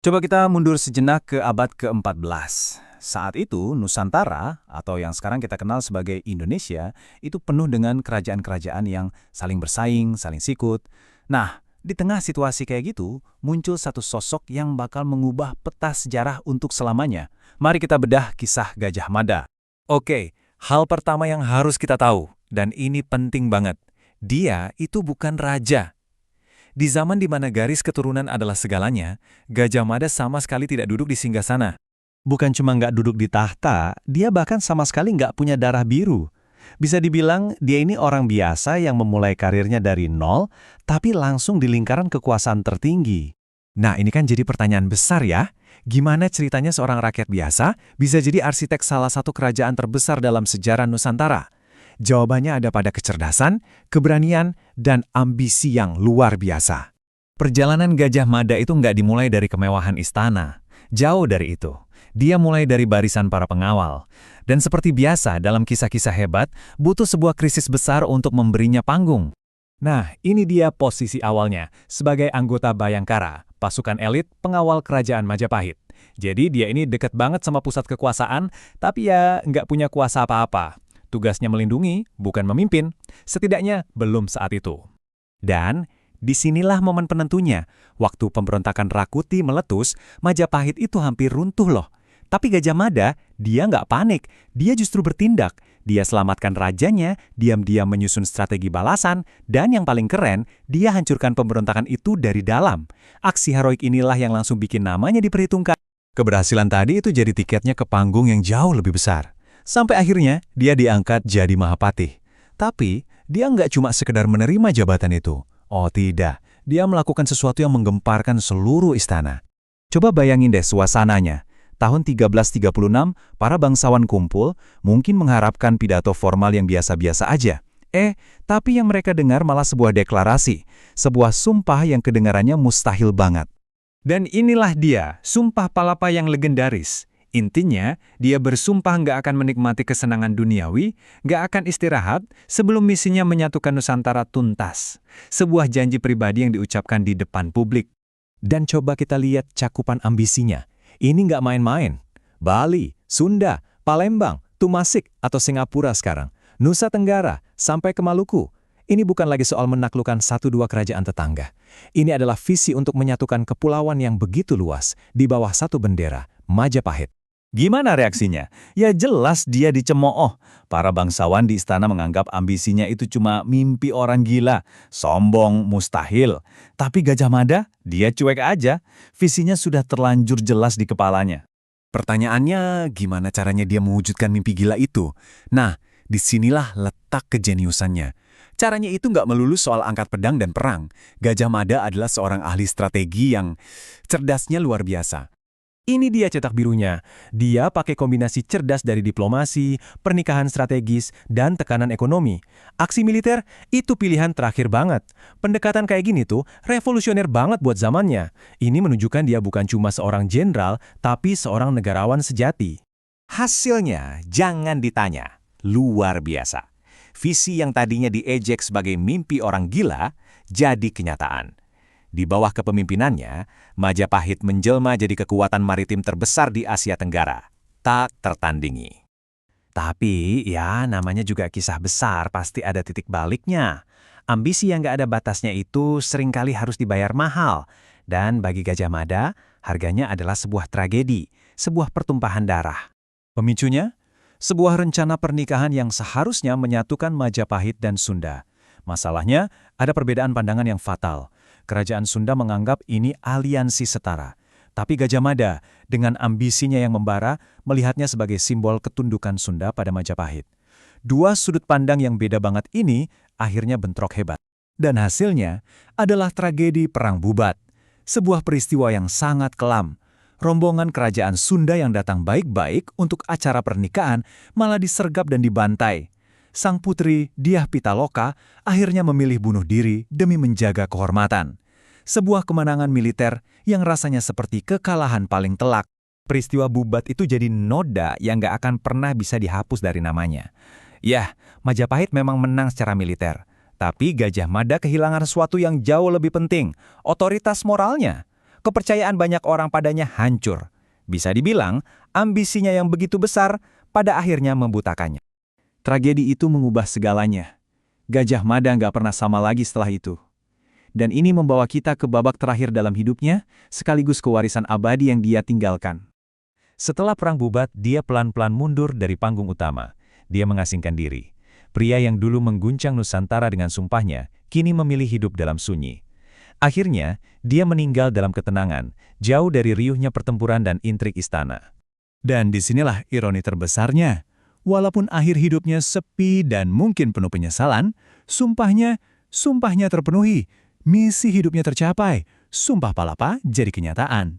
Coba kita mundur sejenak ke abad ke-14. Saat itu, Nusantara, atau yang sekarang kita kenal sebagai Indonesia, itu penuh dengan kerajaan-kerajaan yang saling bersaing, saling sikut. Nah, di tengah situasi kayak gitu, muncul satu sosok yang bakal mengubah peta sejarah untuk selamanya. Mari kita bedah kisah Gajah Mada. Oke, hal pertama yang harus kita tahu, dan ini penting banget, dia itu bukan raja. Di zaman di mana garis keturunan adalah segalanya, Gajah Mada sama sekali tidak duduk di singgasana. Bukan cuma nggak duduk di tahta, dia bahkan sama sekali nggak punya darah biru. Bisa dibilang dia ini orang biasa yang memulai karirnya dari nol, tapi langsung di lingkaran kekuasaan tertinggi. Nah, ini kan jadi pertanyaan besar ya. Gimana ceritanya seorang rakyat biasa bisa jadi arsitek salah satu kerajaan terbesar dalam sejarah Nusantara? Jawabannya ada pada kecerdasan, keberanian, dan ambisi yang luar biasa. Perjalanan Gajah Mada itu nggak dimulai dari kemewahan istana. Jauh dari itu. Dia mulai dari barisan para pengawal. Dan seperti biasa dalam kisah-kisah hebat, butuh sebuah krisis besar untuk memberinya panggung. Nah, ini dia posisi awalnya, sebagai anggota Bayangkara, pasukan elit pengawal kerajaan Majapahit. Jadi dia ini dekat banget sama pusat kekuasaan, tapi ya nggak punya kuasa apa-apa. Tugasnya melindungi, bukan memimpin. Setidaknya belum saat itu. Dan disinilah momen penentunya. Waktu pemberontakan Rakuti meletus, Majapahit itu hampir runtuh loh. Tapi Gajah Mada, dia nggak panik. Dia justru bertindak. Dia selamatkan rajanya, diam-diam menyusun strategi balasan, dan yang paling keren, dia hancurkan pemberontakan itu dari dalam. Aksi heroik inilah yang langsung bikin namanya diperhitungkan. Keberhasilan tadi itu jadi tiketnya ke panggung yang jauh lebih besar. Sampai akhirnya, dia diangkat jadi Mahapatih. Tapi, dia nggak cuma sekedar menerima jabatan itu. Oh tidak, dia melakukan sesuatu yang menggemparkan seluruh istana. Coba bayangin deh suasananya. Tahun 1336, para bangsawan kumpul, mungkin mengharapkan pidato formal yang biasa-biasa aja. Tapi yang mereka dengar malah sebuah deklarasi, sebuah sumpah yang kedengarannya mustahil banget. Dan inilah dia, sumpah palapa yang legendaris. Intinya, dia bersumpah nggak akan menikmati kesenangan duniawi, nggak akan istirahat, sebelum misinya menyatukan Nusantara tuntas. Sebuah janji pribadi yang diucapkan di depan publik. Dan coba kita lihat cakupan ambisinya. Ini nggak main-main. Bali, Sunda, Palembang, Tumasik, atau Singapura sekarang. Nusa Tenggara, sampai ke Maluku. Ini bukan lagi soal menaklukkan 1-2 kerajaan tetangga. Ini adalah visi untuk menyatukan kepulauan yang begitu luas di bawah satu bendera, Majapahit. Gimana reaksinya? Ya jelas dia dicemooh. Para bangsawan di istana menganggap ambisinya itu cuma mimpi orang gila, sombong, mustahil. Tapi Gajah Mada, dia cuek aja. Visinya sudah terlanjur jelas di kepalanya. Pertanyaannya, gimana caranya dia mewujudkan mimpi gila itu? Nah, disinilah letak kejeniusannya. Caranya itu nggak melulu soal angkat pedang dan perang. Gajah Mada adalah seorang ahli strategi yang cerdasnya luar biasa. Ini dia cetak birunya. Dia pakai kombinasi cerdas dari diplomasi, pernikahan strategis, dan tekanan ekonomi. Aksi militer itu pilihan terakhir banget. Pendekatan kayak gini tuh revolusioner banget buat zamannya. Ini menunjukkan dia bukan cuma seorang jenderal, tapi seorang negarawan sejati. Hasilnya jangan ditanya. Luar biasa. Visi yang tadinya diejek sebagai mimpi orang gila, jadi kenyataan. Di bawah kepemimpinannya, Majapahit menjelma jadi kekuatan maritim terbesar di Asia Tenggara. Tak tertandingi. Tapi ya namanya juga kisah besar, pasti ada titik baliknya. Ambisi yang gak ada batasnya itu seringkali harus dibayar mahal. Dan bagi Gajah Mada, harganya adalah sebuah tragedi, sebuah pertumpahan darah. Pemicunya? Sebuah rencana pernikahan yang seharusnya menyatukan Majapahit dan Sunda. Masalahnya, ada perbedaan pandangan yang fatal. Kerajaan Sunda menganggap ini aliansi setara. Tapi Gajah Mada, dengan ambisinya yang membara, melihatnya sebagai simbol ketundukan Sunda pada Majapahit. Dua sudut pandang yang beda banget ini akhirnya bentrok hebat. Dan hasilnya adalah tragedi Perang Bubat. Sebuah peristiwa yang sangat kelam. Rombongan kerajaan Sunda yang datang baik-baik untuk acara pernikahan malah disergap dan dibantai. Sang putri, Dyah Pitaloka, akhirnya memilih bunuh diri demi menjaga kehormatan. Sebuah kemenangan militer yang rasanya seperti kekalahan paling telak. Peristiwa Bubat itu jadi noda yang gak akan pernah bisa dihapus dari namanya. Yah, Majapahit memang menang secara militer. Tapi Gajah Mada kehilangan sesuatu yang jauh lebih penting, otoritas moralnya. kepercayaan banyak orang padanya hancur. Bisa dibilang, ambisinya yang begitu besar pada akhirnya membutakannya. Tragedi itu mengubah segalanya. Gajah Mada nggak pernah sama lagi setelah itu. Dan ini membawa kita ke babak terakhir dalam hidupnya, sekaligus kewarisan abadi yang dia tinggalkan. Setelah perang bubat, dia pelan-pelan mundur dari panggung utama. Dia mengasingkan diri. Pria yang dulu mengguncang Nusantara dengan sumpahnya, kini memilih hidup dalam sunyi. Akhirnya, dia meninggal dalam ketenangan, jauh dari riuhnya pertempuran dan intrik istana. Dan disinilah ironi terbesarnya. Walaupun akhir hidupnya sepi dan mungkin penuh penyesalan, sumpahnya terpenuhi, misi hidupnya tercapai, sumpah Palapa jadi kenyataan.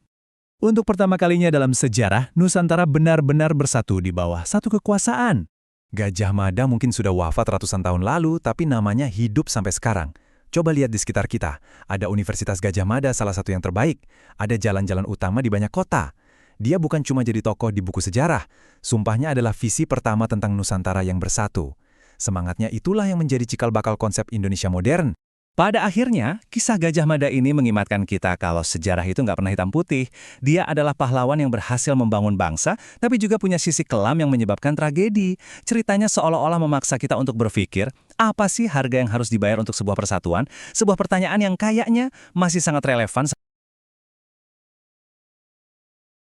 Untuk pertama kalinya dalam sejarah, Nusantara benar-benar bersatu di bawah satu kekuasaan. Gajah Mada mungkin sudah wafat ratusan tahun lalu, tapi namanya hidup sampai sekarang. Coba lihat di sekitar kita, ada Universitas Gajah Mada salah satu yang terbaik, ada jalan-jalan utama di banyak kota. Dia bukan cuma jadi tokoh di buku sejarah, sumpahnya adalah visi pertama tentang Nusantara yang bersatu. Semangatnya itulah yang menjadi cikal bakal konsep Indonesia modern. Pada akhirnya, kisah Gajah Mada ini mengingatkan kita kalau sejarah itu nggak pernah hitam putih. Dia adalah pahlawan yang berhasil membangun bangsa, tapi juga punya sisi kelam yang menyebabkan tragedi. Ceritanya seolah-olah memaksa kita untuk berpikir, apa sih harga yang harus dibayar untuk sebuah persatuan? Sebuah pertanyaan yang kayaknya masih sangat relevan